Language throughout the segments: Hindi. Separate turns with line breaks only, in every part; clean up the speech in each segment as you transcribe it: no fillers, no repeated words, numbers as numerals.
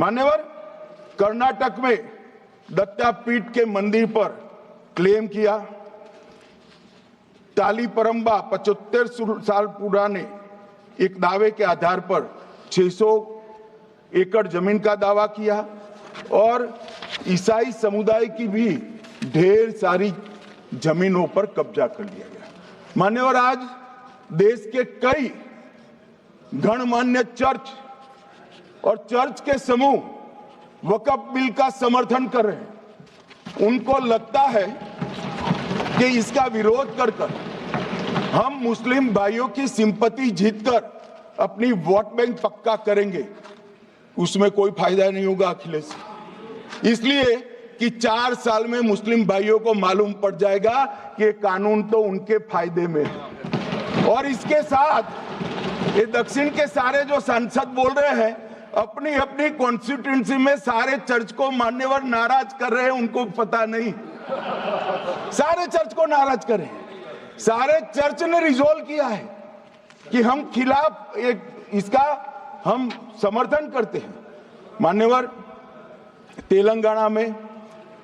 मान्यवर, कर्नाटक में दत्तापीठ के मंदिर पर क्लेम किया, टालीपरंबा 75 साल पुराने एक दावे के आधार पर 600 एकड़ जमीन का दावा किया और ईसाई समुदाय की भी ढेर सारी जमीनों पर कब्जा कर लिया गया। मान्यवर, आज देश के कई गणमान्य चर्च और चर्च के समूह वक्फ बिल का समर्थन कर रहे हैं। उनको लगता है कि इसका विरोध कर हम मुस्लिम भाइयों की सिंपैथी जीतकर अपनी वोट बैंक पक्का करेंगे। उसमें कोई फायदा नहीं होगा अखिलेश, इसलिए कि 4 साल में मुस्लिम भाइयों को मालूम पड़ जाएगा कि कानून तो उनके फायदे में है। और इसके साथ ये दक्षिण के सारे जो सांसद बोल रहे हैं, अपनी अपनी कॉन्स्टिट्यूएंसी में सारे चर्च को मान्यवर नाराज कर रहे हैं। उनको पता नहीं, सारे चर्च को नाराज कर रहे हैं। सारे चर्च ने रिजोल्व किया है कि हम खिलाफ इसका हम समर्थन करते हैं। मान्यवर, तेलंगाना में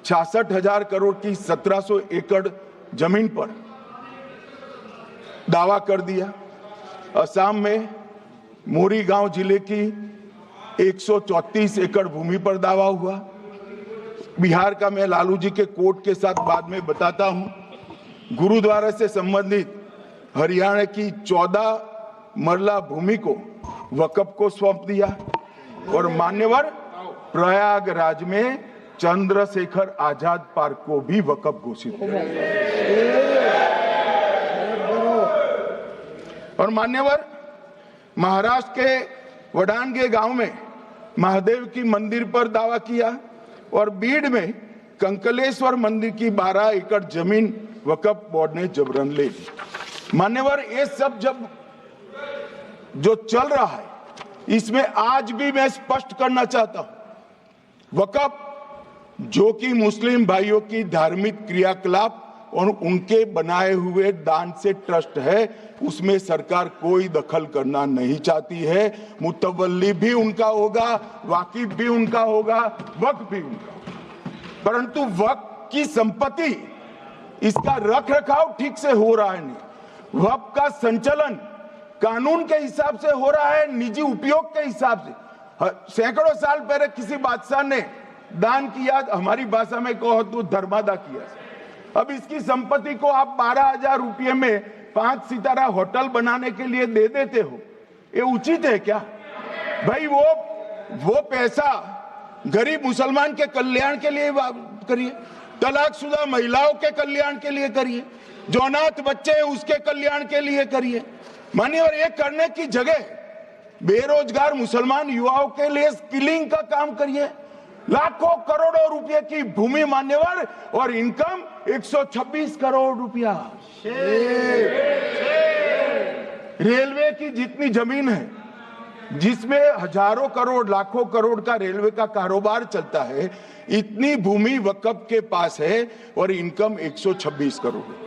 66,000 करोड़ की 1700 एकड़ जमीन पर दावा कर दिया। असम में मोरीगांव जिले की 134 एकड़ भूमि पर दावा हुआ। बिहार का मैं लालू जी के कोर्ट के साथ बाद में बताता हूं। गुरुद्वारा से संबंधित हरियाणा की 14 मरला भूमि को वक्फ को सौंप दिया। और मान्यवर, प्रयागराज में चंद्रशेखर आजाद पार्क को भी वक्फ घोषित किया। और मान्यवर, महाराष्ट्र के वडानगे गांव में महादेव की मंदिर पर दावा किया और बीड में कंकलेश्वर मंदिर की 12 एकड़ जमीन वक्फ बोर्ड ने जबरन ले ली। मान्यवर, ये सब जब जो चल रहा है, इसमें आज भी मैं स्पष्ट करना चाहता हूं, वक्फ जो कि मुस्लिम भाइयों की धार्मिक क्रियाकलाप और उनके बनाए हुए दान से ट्रस्ट है, उसमें सरकार कोई दखल करना नहीं चाहती है। मुतवल्ली भी उनका होगा, वाकिफ भी उनका होगा, वक्फ भी उनका होगा। परंतु वक्फ की संपत्ति, इसका रख रखाव ठीक से हो रहा है नहीं। वक्फ का संचालन कानून के हिसाब से हो रहा है, निजी उपयोग के हिसाब से। सैकड़ों साल पहले किसी बादशाह ने दान किया, हमारी भाषा में कहो तो धर्मादा किया। अब इसकी संपत्ति को आप 12,000 रुपये में 5 सितारा होटल बनाने के लिए दे देते हो, ये उचित है क्या भाई? वो पैसा गरीब मुसलमान के कल्याण के लिए करिए, तलाकशुदा महिलाओं के कल्याण के लिए करिए, जो अनाथ बच्चे हैं उसके कल्याण के लिए करिए। मानिए, और ये करने की जगह बेरोजगार मुसलमान युवाओं के लिए स्किलिंग का काम करिए। लाखों करोड़ों रुपए की भूमि मान्यवर, और इनकम 126 करोड़ रुपया। रेलवे की जितनी जमीन है, जिसमें हजारों करोड़ लाखों करोड़ का रेलवे का कारोबार चलता है, इतनी भूमि वक्फ के पास है और इनकम 126 करोड़।